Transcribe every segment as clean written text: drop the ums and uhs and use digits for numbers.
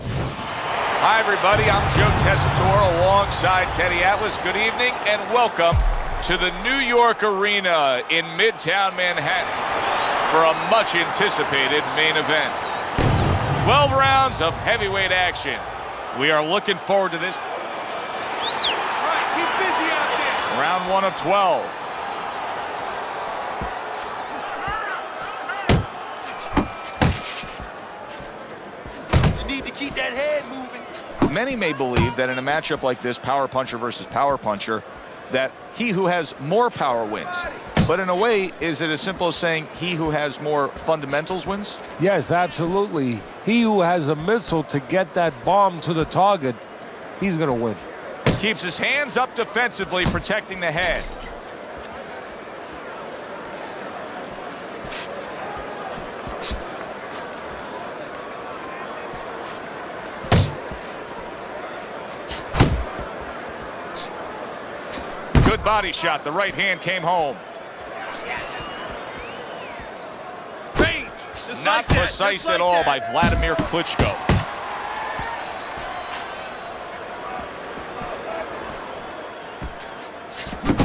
Hi, everybody. I'm Joe Tessitore alongside Teddy Atlas. Good evening and welcome to the New York Arena in Midtown Manhattan for a much-anticipated main event. 12 rounds of heavyweight action. We are looking forward to this. All right, keep busy out there. Round 1 of 12. You need to keep that head moving. Many may believe that in a matchup like this, power puncher versus power puncher, that he who has more power wins. But in a way, is it as simple as saying he who has more fundamentals wins? Yes, absolutely. He who has a missile to get that bomb to the target, he's going to win. Keeps his hands up defensively, protecting the head. Good body shot. The right hand came home. Range. Just Not like that, precise just like at all that. by Wladimir Klitschko.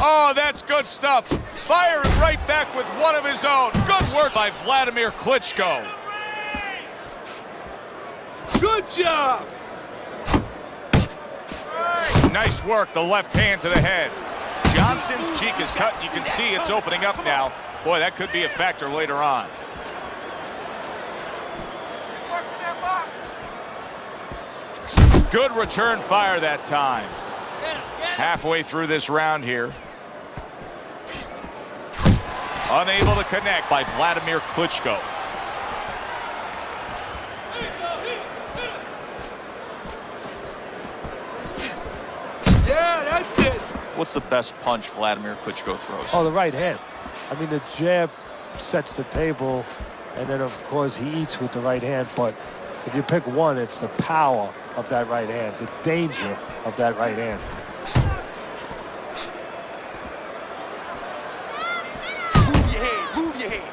Oh, that's good stuff. Firing right back with one of his own. Good work by Wladimir Klitschko. Good job. Nice work, the left hand to the head. Johnson's cheek is cut. You can see it's opening up now. Boy, that could be a factor later on. Good return fire that time. Halfway through this round here. Unable to connect by Wladimir Klitschko. Yeah, that's it. What's the best punch Wladimir Klitschko throws? Oh, the right hand. I mean, the jab sets the table, and then, of course, he eats with the right hand. But if you pick one, it's the power of that right hand, the danger of that right hand. Move your head, move your head.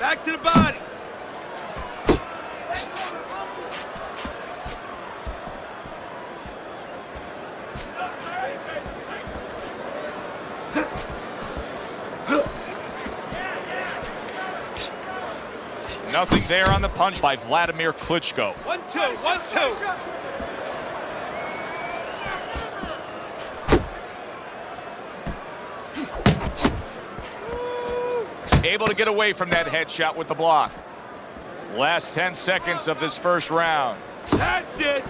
Back to the body. Nothing there on the punch by Wladimir Klitschko. 1-2, 1-2. Able to get away from that headshot with the block. Last 10 seconds of this first round. That's it.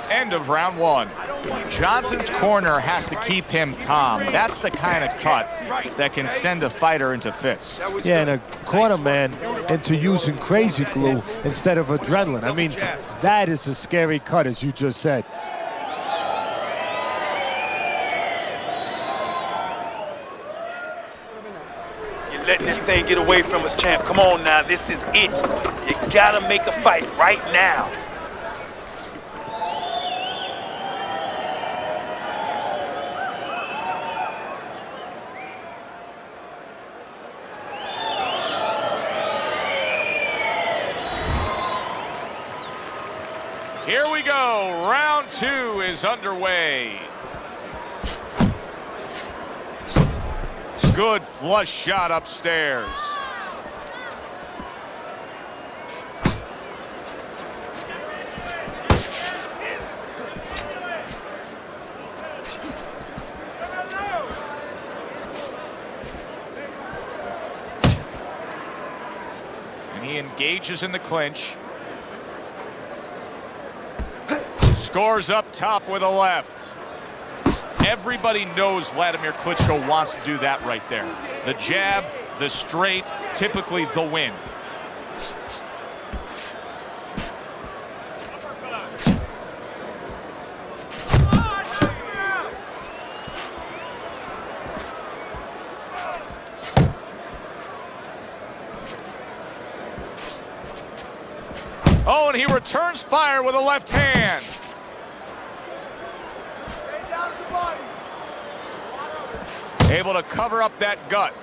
End of round 1. Johnson's corner has to keep him calm. That's the kind of cut that can send a fighter into fits. Yeah, and a corner man into using crazy glue instead of adrenaline. I mean, that is a scary cut, as you just said. You're letting this thing get away from us, champ. Come on now, this is it. You gotta make a fight right now. Here we go. Round 2 is underway. Good flush shot upstairs. And he engages in the clinch. Scores up top with a left. Everybody knows Wladimir Klitschko wants to do that right there. The jab, the straight, typically the win. one, he returns fire with a left hand. Able to cover up that gut.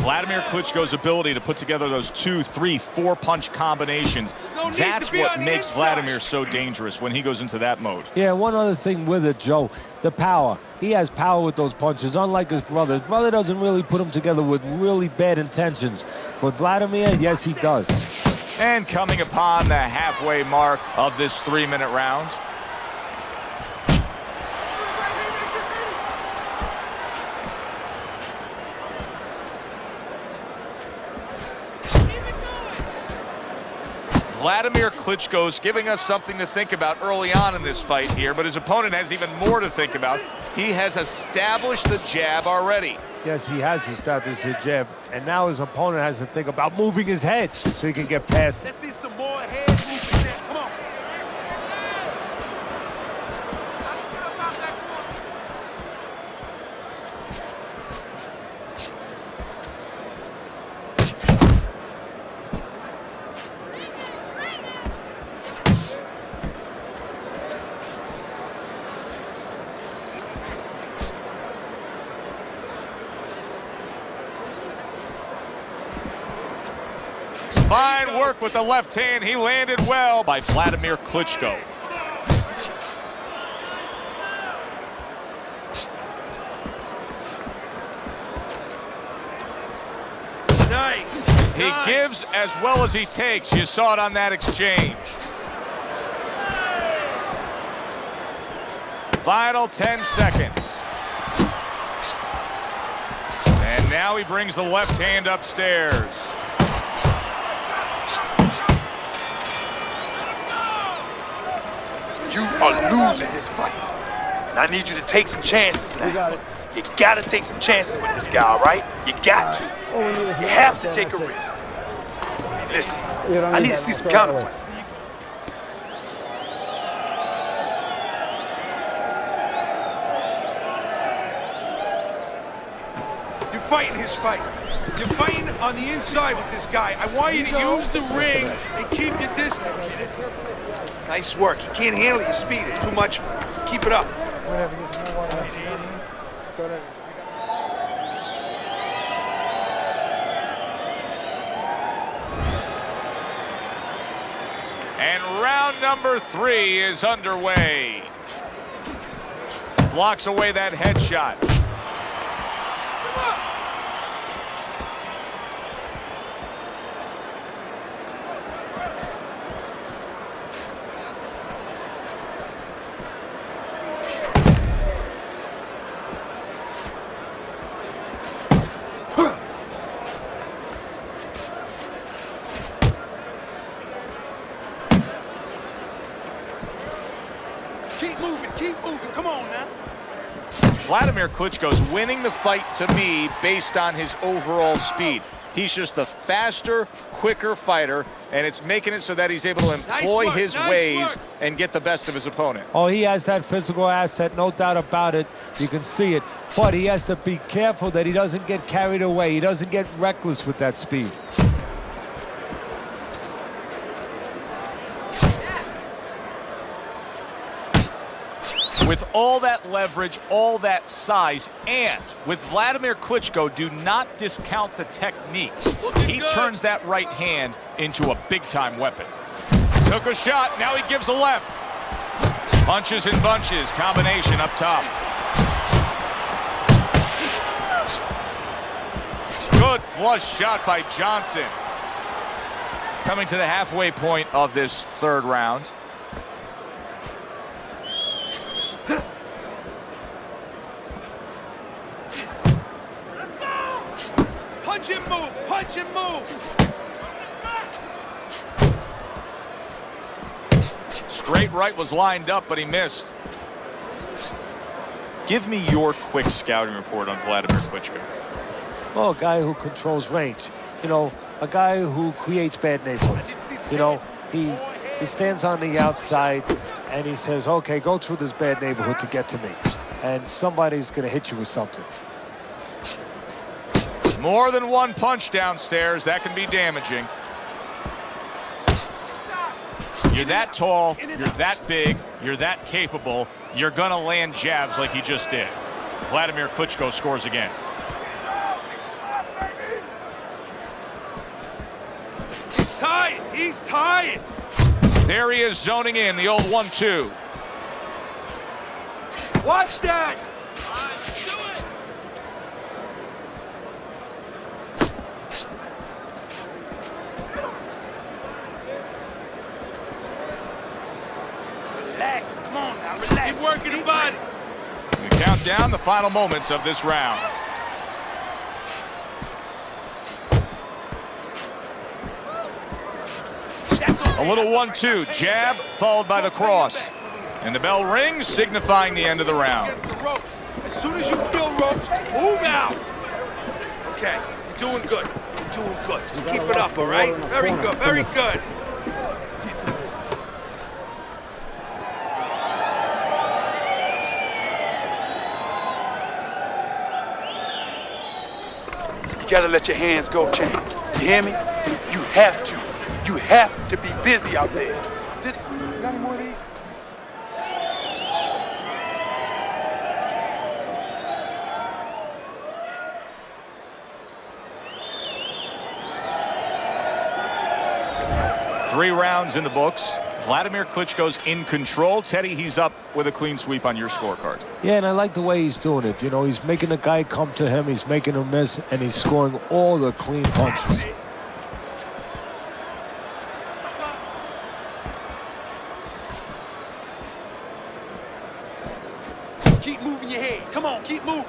Wladimir Klitschko's ability to put together those 2, 3, 4 punch combinations. That's what makes Wladimir so dangerous when he goes into that mode. Yeah, one other thing with it, Joe, the power. He has power with those punches, unlike his brother. His brother doesn't really put them together with really bad intentions. But Wladimir, yes, he does. And coming upon the halfway mark of this 3-minute round. Wladimir Klitschko's giving us something to think about early on in this fight here, but his opponent has even more to think about. He has established the jab already. Yes, he has established the jab, and now his opponent has to think about moving his head so he can get past it. Let's see some more head movement there. Come on. Fine work with the left hand. He landed well by Wladimir Klitschko. Nice. He gives as well as he takes. You saw it on that exchange. Final 10 seconds. And now he brings the left hand upstairs. You are losing this fight. And I need you to take some chances now. You gotta take some chances with this guy, all right? You got to. You have to take a risk. Listen, I need to see some counterplay. You're fighting his fight. You're fighting on the inside with this guy. I want you to use the ring and keep your distance. Nice work. He can't handle your speed. It's too much for him. So keep it up. And round number 3 is underway. Blocks away that headshot. Keep moving. Come on now. Wladimir Klitschko's winning the fight to me based on his overall speed. He's just a faster, quicker fighter, and it's making it so that he's able to employ his ways and get the best of his opponent. Oh, he has that physical asset, no doubt about it. You can see it. But he has to be careful that he doesn't get carried away. He doesn't get reckless with that speed. With all that leverage, all that size, and with Wladimir Klitschko, do not discount the technique. He turns that right hand into a big-time weapon. Took a shot, now he gives a left. Punches and bunches, combination up top. Good flush shot by Johnson. Coming to the halfway point of this 3rd round. Punch and move. Punch and move. Straight right was lined up, but he missed. Give me your quick scouting report on Wladimir Klitschko. Well, a guy who controls range. You know, a guy who creates bad neighborhoods. You know, he stands on the outside and he says, okay, go through this bad neighborhood to get to me. And somebody's going to hit you with something. More than one punch downstairs. That can be damaging. You're that tall, you're that big, you're that capable, you're gonna land jabs like he just did. Wladimir Klitschko scores again. He's tied. He's tied. There he is zoning in, the old 1-2. Watch that. Relax. Come on now, relax. Keep working the body. We count down the final moments of this round. A little 1-2, jab followed by the cross. And the bell rings, signifying the end of the round. Against the ropes. As soon as you feel ropes, move out. Okay, you're doing good. You're doing good. Just keep it up, all right? Very good, very good. You gotta let your hands go, champ. You hear me? You have to. You have to be busy out there. This. Got any more of these? Three rounds in the books. Wladimir Klitschko's in control. Teddy, he's up with a clean sweep on your scorecard. Yeah, and I like the way he's doing it. You know, he's making the guy come to him, he's making him miss, and he's scoring all the clean punches. Keep moving your head. Come on, keep moving.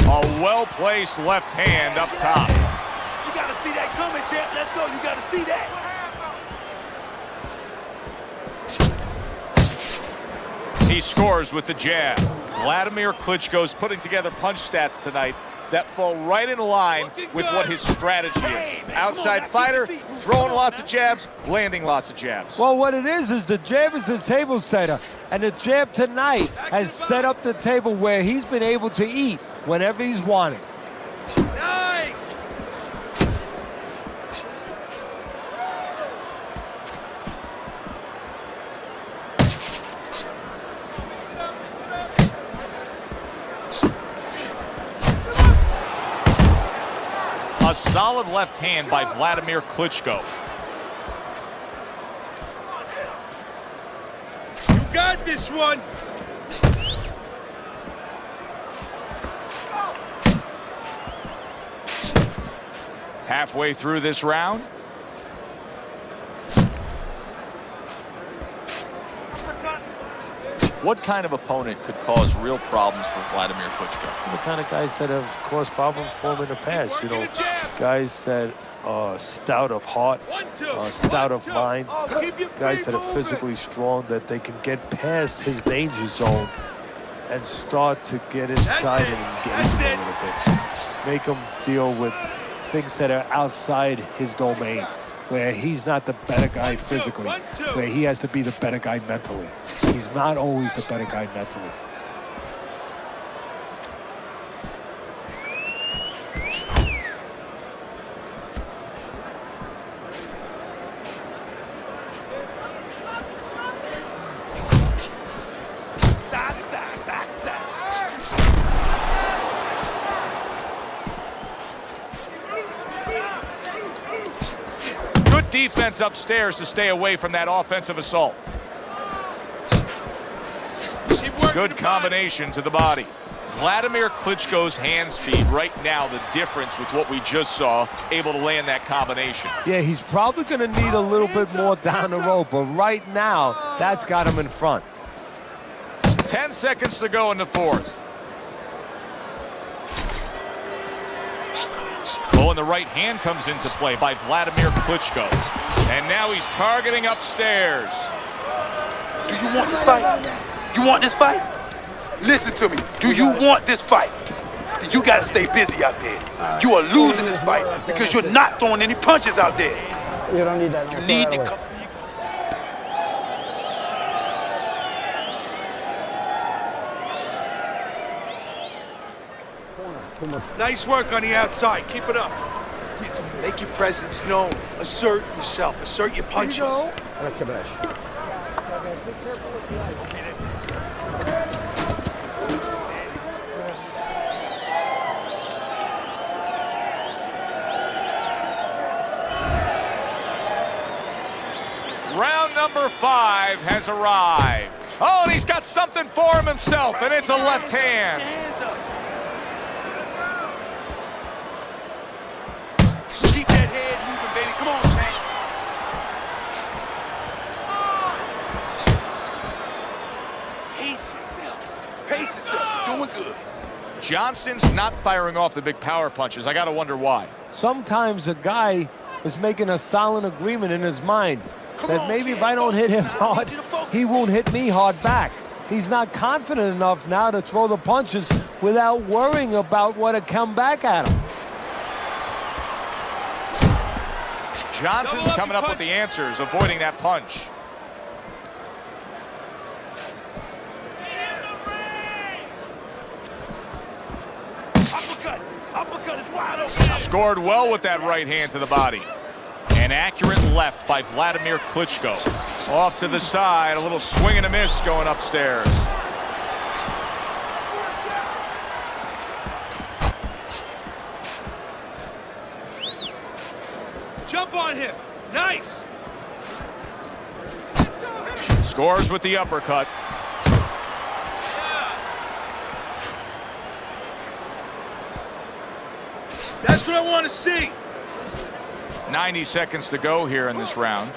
A well-placed left hand up top. You gotta see that coming, champ. Let's go. You gotta see that. He scores with the jab. Wladimir Klitschko's putting together punch stats tonight that fall right in line with what his strategy is. Outside fighter, throwing lots of jabs, landing lots of jabs. Well, what it is the jab is the table setter. And the jab tonight has set up the table where he's been able to eat whenever he's wanted. Nice. A solid left hand by Wladimir Klitschko. You got this one. Halfway through this round. What kind of opponent could cause real problems for Wladimir Klitschko? The kind of guys that have caused problems for him in the past. You know, guys that are stout of heart, stout of mind, guys that are physically strong, that they can get past his danger zone and start to get inside and engage him a little bit. Make him deal with things that are outside his domain, where he's not the better guy physically, where he has to be the better guy mentally. He's not always the better guy mentally. Defense upstairs to stay away from that offensive assault. Good combination to the body. Wladimir Klitschko's hand speed right now, the difference with what we just saw, able to land that combination. Yeah, he's probably going to need a little bit more down the road, but right now, that's got him in front. 10 seconds to go in the fourth. Oh, and the right hand comes into play by Wladimir Klitschko. And now he's targeting upstairs. Do you want this fight? You want this fight? Listen to me. Do you want this fight? You got to stay busy out there. You are losing this fight because you're not throwing any punches out there. You don't need that. You need to come. Nice work on the outside. Keep it up. Make your presence known. Assert yourself. Assert your punches. Round number 5 has arrived. Oh, and he's got something for him himself, and it's a left hand. Keep that head moving, baby. Come on, champ. Pace yourself. Pace yourself. You're doing good. Johnson's not firing off the big power punches. I got to wonder why. Sometimes a guy is making a silent agreement in his mind that maybe if I don't hit him hard, he won't hit me hard back. He's not confident enough now to throw the punches without worrying about what will come back at him. Johnson's coming up with the answers, avoiding that punch. Uppercut. Uppercut is wide open. Scored well with that right hand to the body. An accurate left by Wladimir Klitschko. Off to the side, a little swing and a miss going upstairs. Jump on him. Nice. Scores with the uppercut. That's what I want to see. 90 seconds to go here in this round.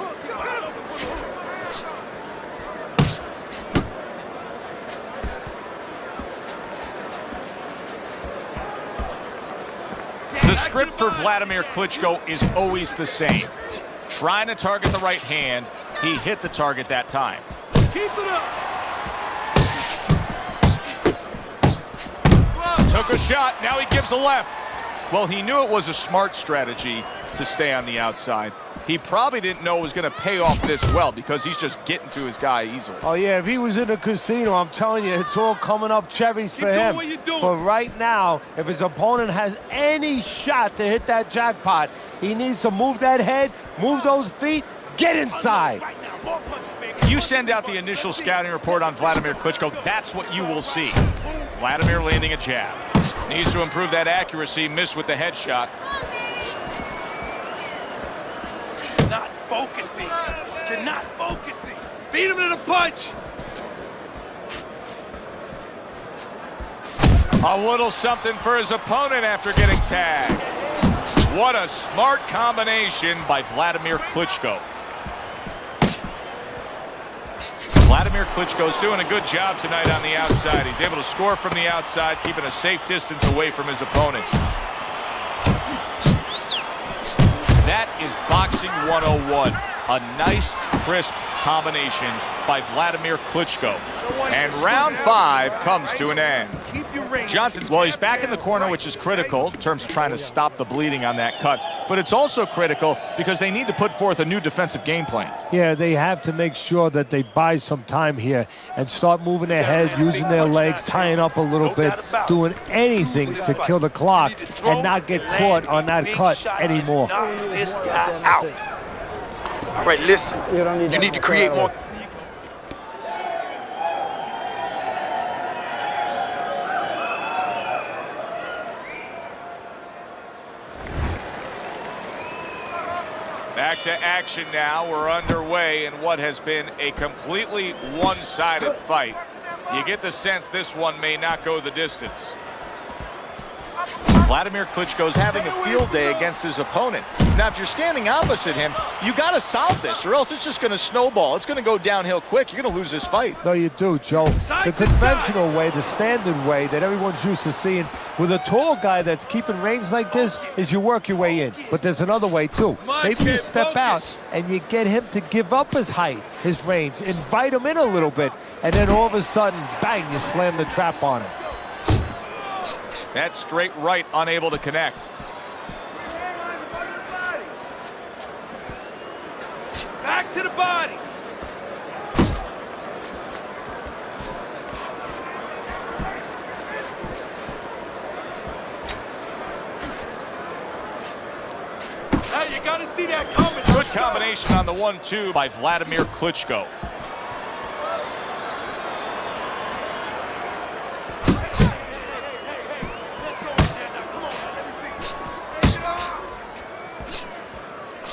The script for Wladimir Klitschko is always the same. Trying to target the right hand. He hit the target that time. Keep it up. Took a shot, now he gives a left. Well, he knew it was a smart strategy to stay on the outside. He probably didn't know it was going to pay off this well because he's just getting to his guy easily. Oh, yeah, if he was in a casino, I'm telling you, it's all coming up cherries for Keep doing him. what you're doing. But right now, if his opponent has any shot to hit that jackpot, he needs to move that head, move those feet, get inside. Right now, more punches, baby. You send out the initial scouting report on Wladimir Klitschko, that's what you will see. Wladimir landing a jab. Needs to improve that accuracy, missed with the headshot. Not focusing. You're not focusing. Beat him to the punch. A little something for his opponent after getting tagged. What a smart combination by Wladimir Klitschko. Wladimir Klitschko's doing a good job tonight on the outside. He's able to score from the outside, keeping a safe distance away from his opponent. That is boxing 101. A nice, crisp combination by Wladimir Klitschko. And round 5 comes to an end. Johnson, well, he's back in the corner, which is critical in terms of trying to stop the bleeding on that cut. But it's also critical because they need to put forth a new defensive game plan. Yeah, they have to make sure that they buy some time here and start moving their head, using their legs, tying up a little bit, doing anything to kill the clock and not get caught on that cut anymore. Knock this guy out. All right, listen. You need to create more. Back to action now. We're underway in what has been a completely one-sided fight. You get the sense this one may not go the distance. Wladimir Klitschko's having a field day against his opponent. Now, if you're standing opposite him, you got to solve this, or else it's just going to snowball. It's going to go downhill quick. You're going to lose this fight. No, you do, Joe. The conventional way, the standard way that everyone's used to seeing with a tall guy that's keeping range like this is you work your way in. But there's another way, too. Maybe you step out and you get him to give up his height, his range, invite him in a little bit, and then all of a sudden, bang, you slam the trap on him. That straight right, unable to connect. Back to the body. see that coming. Good combination on the 1-2 by Wladimir Klitschko.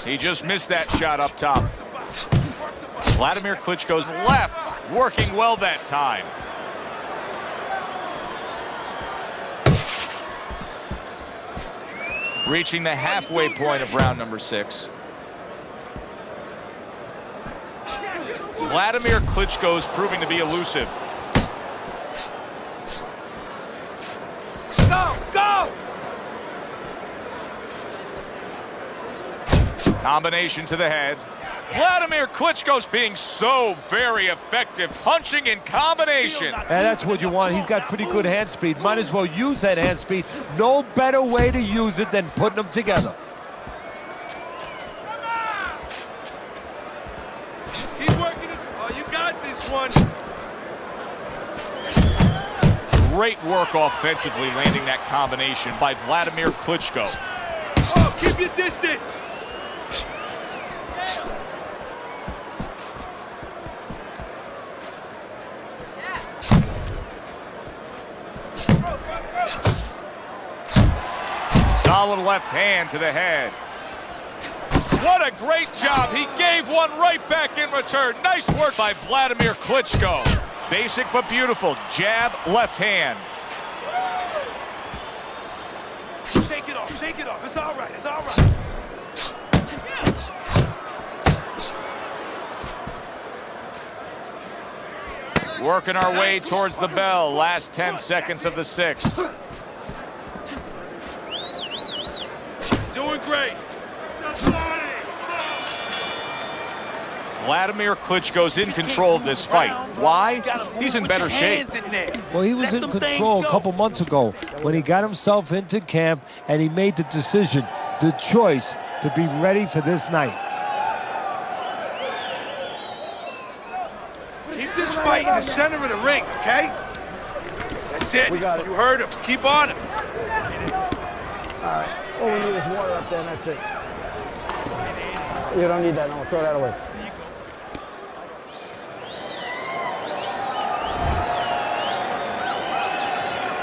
He just missed that shot up top. Wladimir Klitschko's left working well that time. Reaching the halfway point of round number 6. Wladimir Klitschko's proving to be elusive. Go, go! Combination to the head. Wladimir Klitschko's being so very effective, punching in combination. And that's what you want. He's got pretty good hand speed. Might as well use that hand speed. No better way to use it than putting them together. Keep working it. Oh, you got this one. Great work offensively, landing that combination by Wladimir Klitschko. Oh, keep your distance. Solid left hand to the head. What a great job. He gave one right back in return. Nice work by Wladimir Klitschko. Basic but beautiful. Jab, left hand. Shake it off, shake it off. It's all right, it's all right. Working our way towards the bell. Last 10 seconds of the 6th. Doing great. Wladimir Klitschko's in control of this fight. Why? He's in better shape. Well, he was in control a couple months ago when he got himself into camp and he made the decision, the choice to be ready for this night. Keep this fight in the center of the ring, okay? That's it. You heard him. Keep on him. All right. All we need is water up there, and that's it. You don't need that, no. Throw that away.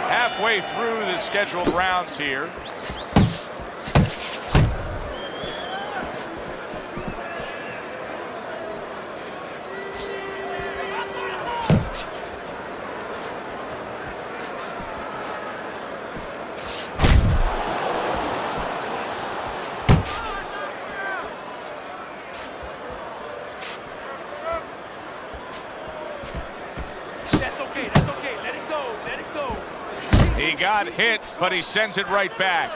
Halfway through the scheduled rounds here. He got hit, but he sends it right back.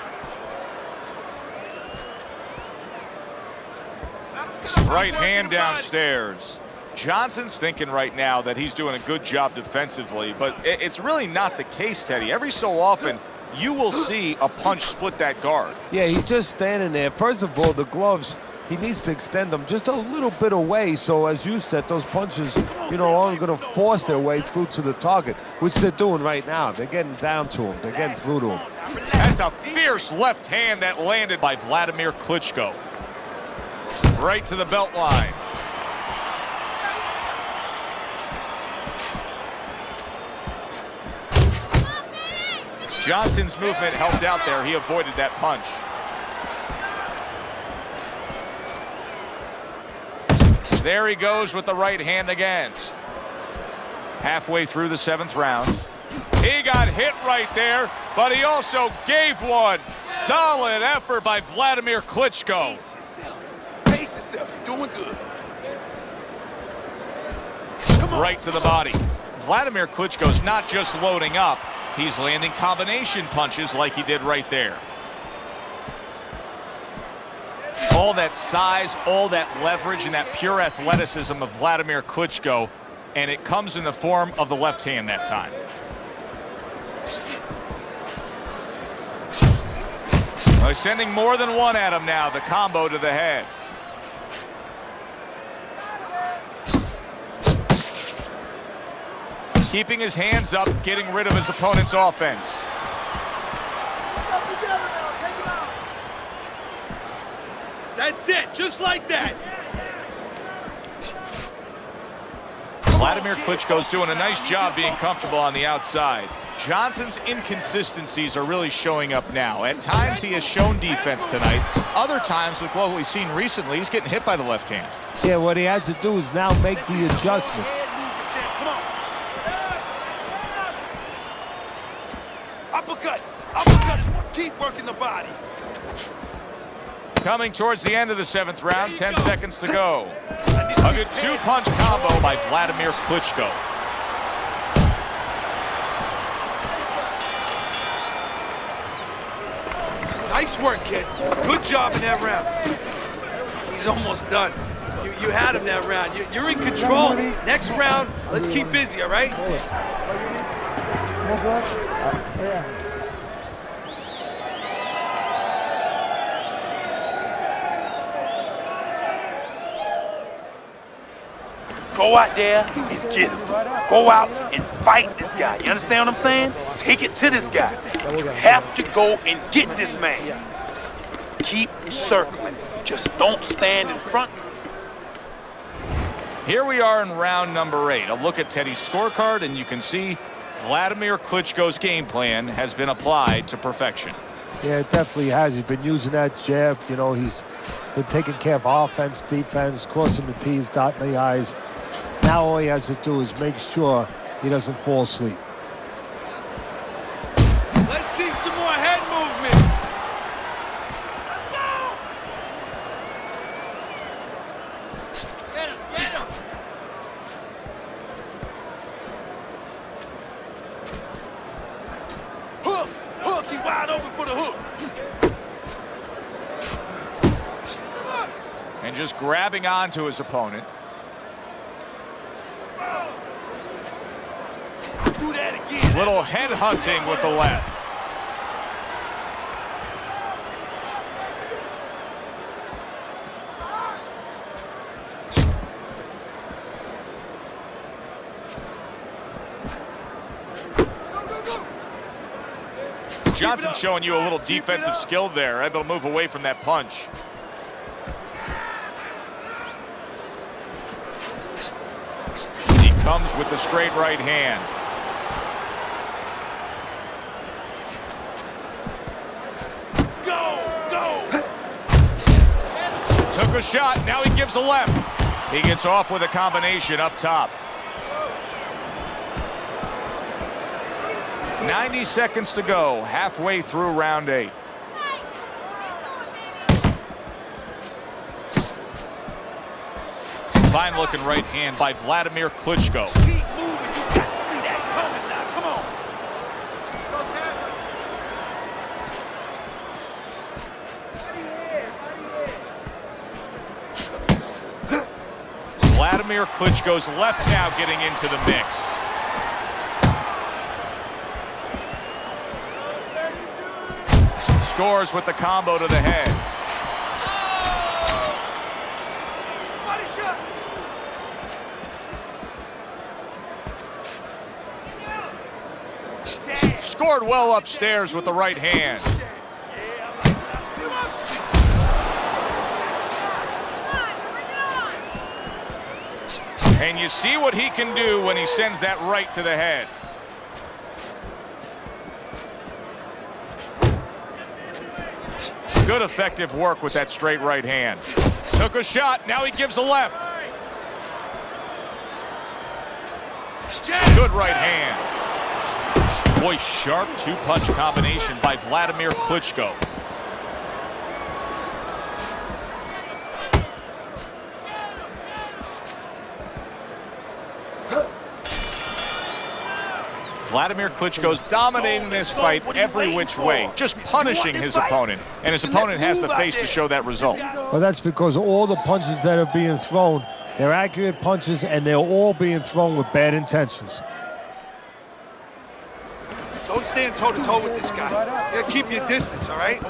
Right hand downstairs. Johnson's thinking right now that he's doing a good job defensively, but it's really not the case, Teddy. Every so often, you will see a punch split that guard. Yeah, he's just standing there. First of all, the gloves, he needs to extend them just a little bit away. So as you said, those punches, you know, are going to force their way through to the target, which they're doing right now. They're getting down to him. They're getting through to him. That's a fierce left hand that landed by Wladimir Klitschko. Right to the belt line. Johnson's movement helped out there. He avoided that punch. There he goes with the right hand again. Halfway through the 7th round. He got hit right there, but he also gave one. Solid effort by Wladimir Klitschko. Pace yourself. You're doing good. Right to the body. Wladimir Klitschko's not just loading up. He's landing combination punches like he did right there. All that size, all that leverage, and that pure athleticism of Wladimir Klitschko, and it comes in the form of the left hand that time. Well, he's sending more than one at him now, the combo to the head. Keeping his hands up, getting rid of his opponent's offense. That's it, just like that. Wladimir Klitschko's doing a nice job being comfortable on the outside. Johnson's inconsistencies are really showing up now. At times he has shown defense tonight. Other times, with what we've seen recently, he's getting hit by the left hand. Yeah, what he has to do is now make the adjustment. Uppercut. Uppercut. Keep working the body. Coming towards the end of the 7th round, 10 seconds to go. A good 2-punch combo by Wladimir Klitschko. Nice work, kid. Good job in that round. He's almost done. You had him that round. You're in control. Next round, let's keep busy, all right? Go out there and get him. Go out and fight this guy. You understand what I'm saying? Take it to this guy. You have to go and get this man. Keep circling. Just don't stand in front. Here we are in round number 8. A look at Teddy's scorecard, and you can see Wladimir Klitschko's game plan has been applied to perfection. Yeah, it definitely has. He's been using that jab. You know, he's been taking care of offense, defense, crossing the T's, dotting the I's. Now all he has to do is make sure he doesn't fall asleep. Let's see some more head movement. Get him, get him. Hook! Hook! He wide open for the hook. And just grabbing onto his opponent. Do that again. Little head hunting with the left. Johnson showing you a little defensive skill there, able to move away from that punch. He comes with the straight right hand. Took a shot, now he gives a left. He gets off with a combination up top. 90 seconds to go, halfway through round 8. Fine looking right hand by Wladimir Klitschko. Keep moving. You got to see that coming now. Come on. Wladimir Klitschko's left now getting into the mix. Scores with the combo to the head. Scored well upstairs with the right hand. And you see what he can do when he sends that right to the head. Good effective work with that straight right hand. Took a shot, now he gives a left. Good right hand. Boy, sharp 2-punch combination by Wladimir Klitschko. Wladimir Klitschko's dominating this fight every which way, just punishing his opponent, and his opponent has the face to show that result. Well, that's because all the punches that are being thrown, they're accurate punches, and they're all being thrown with bad intentions. Don't stand toe-to-toe with this guy. You gotta keep your distance, all right?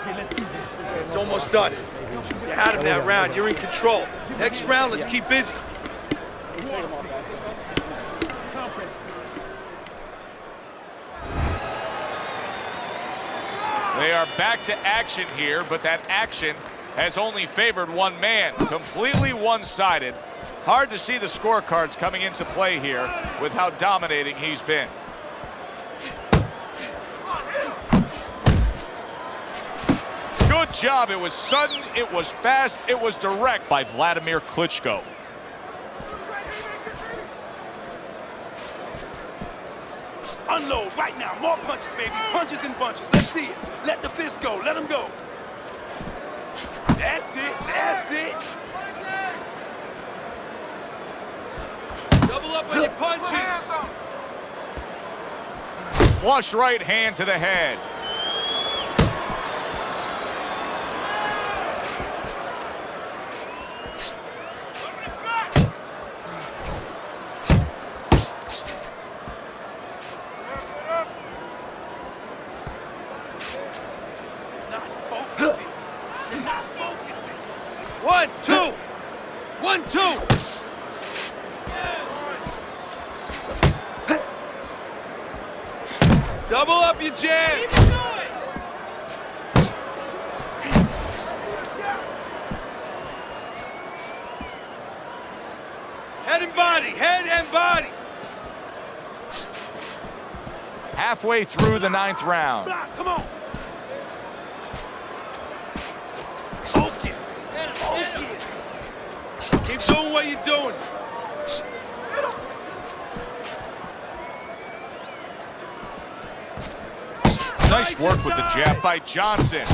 It's almost done. You had him that round. You're in control. Next round, let's keep busy. They are back to action here, but that action has only favored one man, completely one-sided. Hard to see the scorecards coming into play here with how dominating he's been. Good job. It was sudden, it was fast, it was direct by Wladimir Klitschko. Unload right now. More punches, baby. Punches and bunches. Let's see it. Let the fist go. Let him go. That's it. That's it. Double up on your punches. Flush right hand to the head. One, two. 1, 2. Double up your jab. Keep it going. Head and body, head and body. Halfway through the 9th round. Block, come on. Focus. Focus. Keep doing what you're doing. Nice work with the jab by Johnson.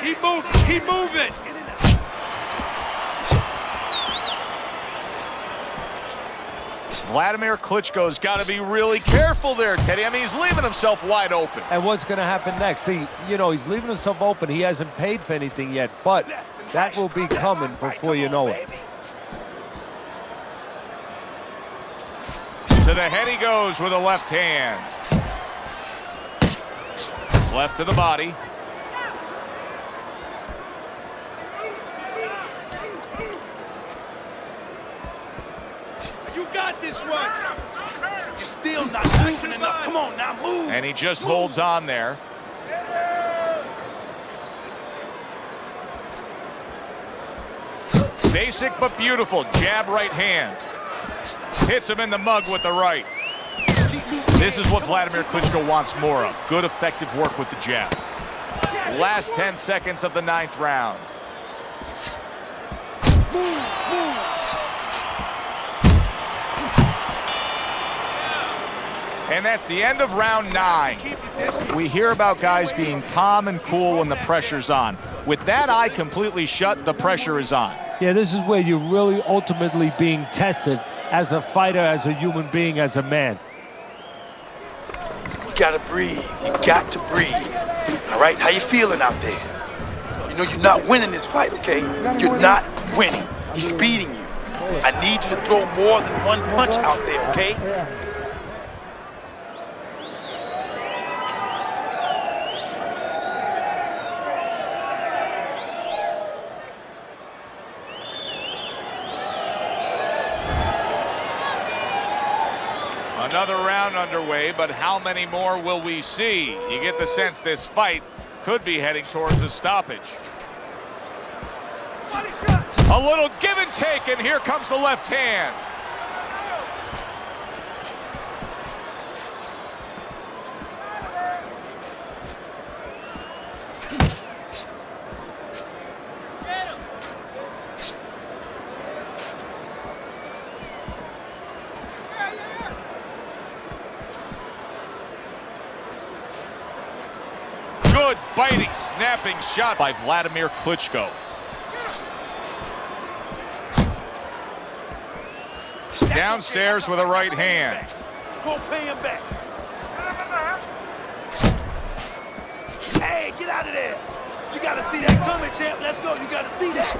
Keep moving, keep moving. Wladimir Klitschko's got to be really careful there, Teddy. I mean, he's leaving himself wide open. And what's going to happen next? See, you know, he's leaving himself open. He hasn't paid for anything yet, but that will be coming before you know it. To the head he goes with a left hand. Left to the body. You got this one. You're still not moving enough. Come on now, move. And he just holds on there. Basic but beautiful. Jab right hand. Hits him in the mug with the right. This is what Wladimir Klitschko wants more of. Good, effective work with the jab. Last 10 seconds of the 9th round. And that's the end of round 9. We hear about guys being calm and cool when the pressure's on. With that eye completely shut, the pressure is on. Yeah, this is where you're really ultimately being tested as a fighter, as a human being, as a man. You gotta breathe. You got to breathe. All right? How you feeling out there? You know you're not winning this fight, okay? You're not winning. He's beating you. I need you to throw more than one punch out there, okay? Another round underway, but how many more will we see? You get the sense this fight could be heading towards a stoppage. A little give and take, and here comes the left hand. Good biting, snapping shot by Wladimir Klitschko. Downstairs with a right hand. Go pay him back. Hey, get out of there. You gotta see that coming, champ. Let's go. You gotta see that.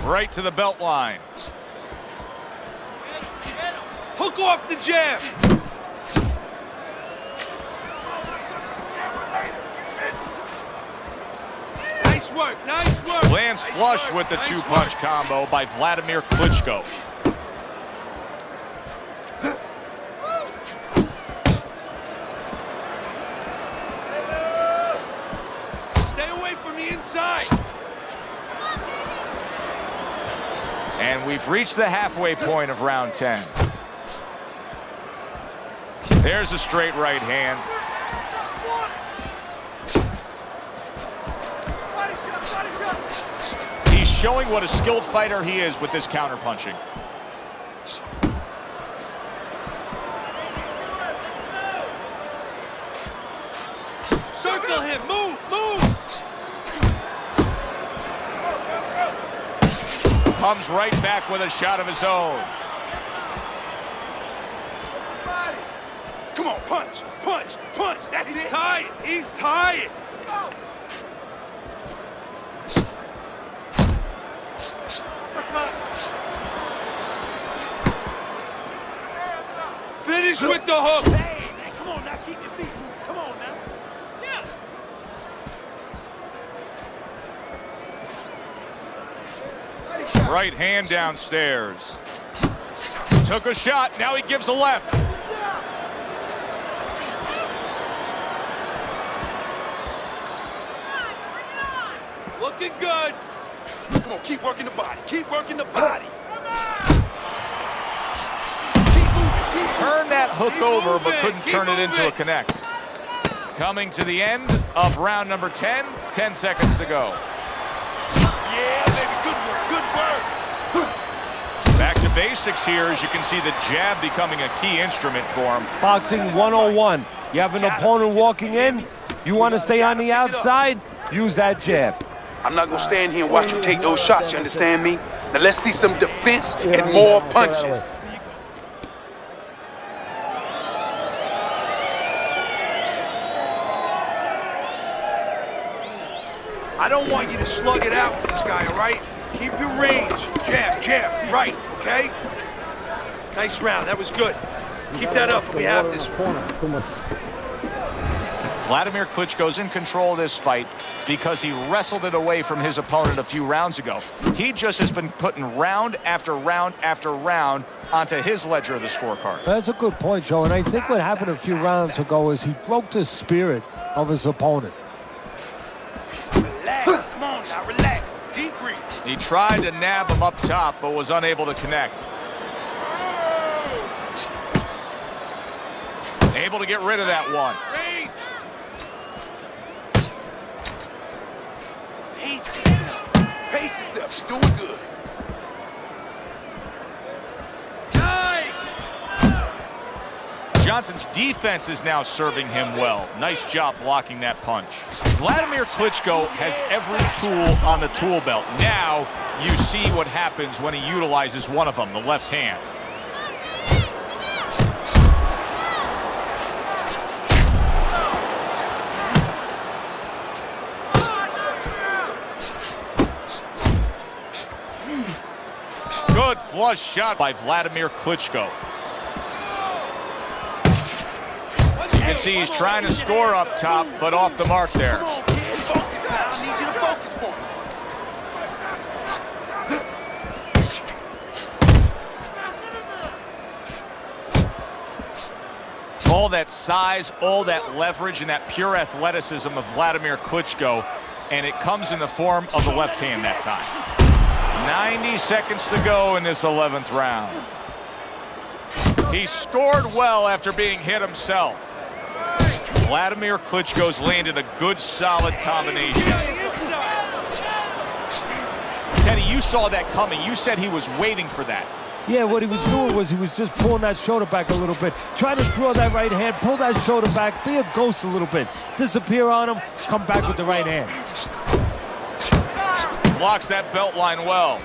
Right to the belt line. Hook off the jab. Nice work, nice work. Lands flush with the two-punch combo by Wladimir Klitschko. And we've reached the halfway point of round 10. There's a straight right hand. He's showing what a skilled fighter he is with this counterpunching. Circle him. Move, move. Comes right back with a shot of his own. Come on, punch, punch, punch. That's it. He's tired. He's tired. Finish with the hook. Hey, man, come on now, keep your feet moving. Come on now. Yeah. Right hand downstairs. Took a shot. Now he gives a left. Looking good. Come on, keep working the body. Keep working the body. Turned that hook over, but couldn't turn it into a connect. Coming to the end of round number 10. 10 seconds to go. Yeah, baby, good work, good work. Back to basics here, as you can see the jab becoming a key instrument for him. Boxing 101. You have an opponent walking in. You want to stay on the outside? Use that jab. I'm not gonna stand here and watch you take those shots, you understand me? Now let's see some defense and more punches. I don't want you to slug it out with this guy, all right? Keep your range. Jab, jab, right, okay? Nice round. That was good. Keep that up. We have this. Wladimir Klitschko's in control of this fight because he wrestled it away from his opponent a few rounds ago. He just has been putting round after round after round onto his ledger of the scorecard. That's a good point, Joe. And I think what happened a few rounds ago is he broke the spirit of his opponent. Relax, come on now, relax. Deep breath. He tried to nab him up top, but was unable to connect. Able to get rid of that one. Range. Pace yourself. Pace yourself. You're doing good. Nice. Johnson's defense is now serving him well. Nice job blocking that punch. Wladimir Klitschko has every tool on the tool belt. Now you see what happens when he utilizes one of them, the left hand. Good flush shot by Wladimir Klitschko. You can see he's trying to score up top, but off the mark there. Come on, kid. Focus now. I need you to focus for me. All that size, all that leverage, and that pure athleticism of Wladimir Klitschko, and it comes in the form of the left hand that time. 90 seconds to go in this 11th round. He scored well after being hit himself. Wladimir Klitschko's landed a good, solid combination. Teddy, you saw that coming. You said he was waiting for that. Yeah, what he was doing was he was just pulling that shoulder back a little bit. Try to draw that right hand, pull that shoulder back, be a ghost a little bit. Disappear on him, come back with the right hand. Blocks that belt line well.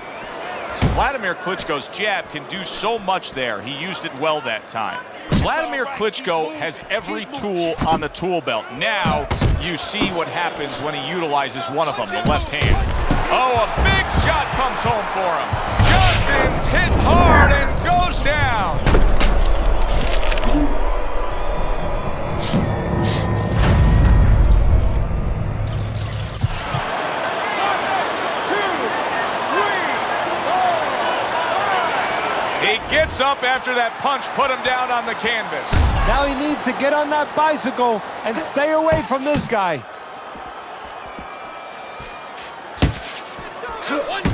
Wladimir Klitschko's jab can do so much there. He used it well that time. Wladimir Klitschko has every tool on the tool belt. Now you see what happens when he utilizes one of them, the left hand. Oh, a big shot comes home for him. Johnson's hit hard and goes down. He gets up after that punch put him down on the canvas. Now he needs to get on that bicycle and stay away from this guy. 1, 2,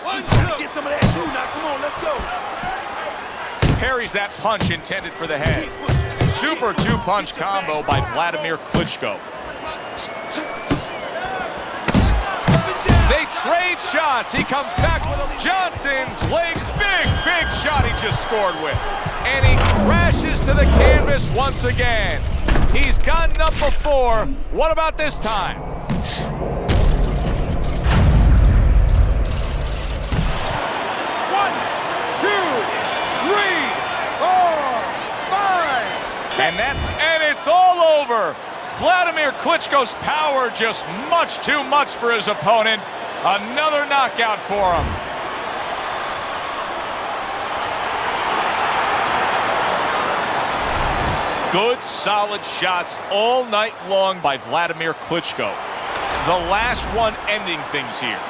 1, 2. get some of that too now. Come on, let's go. Parries that punch intended for the head. Super two-punch combo by Wladimir Klitschko. They trade shots. He comes back with him. Johnson's legs. Big shot he just scored with. And he crashes to the canvas once again. He's gotten up before. What about this time? One, two, three, four, five. And it's all over. Wladimir Klitschko's power just much too much for his opponent. Another knockout for him. Good, solid shots all night long by Wladimir Klitschko. The last one ending things here.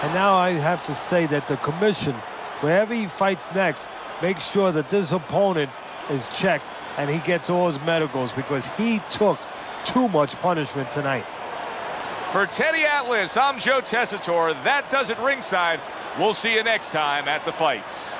And now I have to say that the commission, wherever he fights next, makes sure that this opponent is checked and he gets all his medicals, because he took too much punishment tonight. For Teddy Atlas, I'm Joe Tessitore. That does it ringside. We'll see you next time at the fights.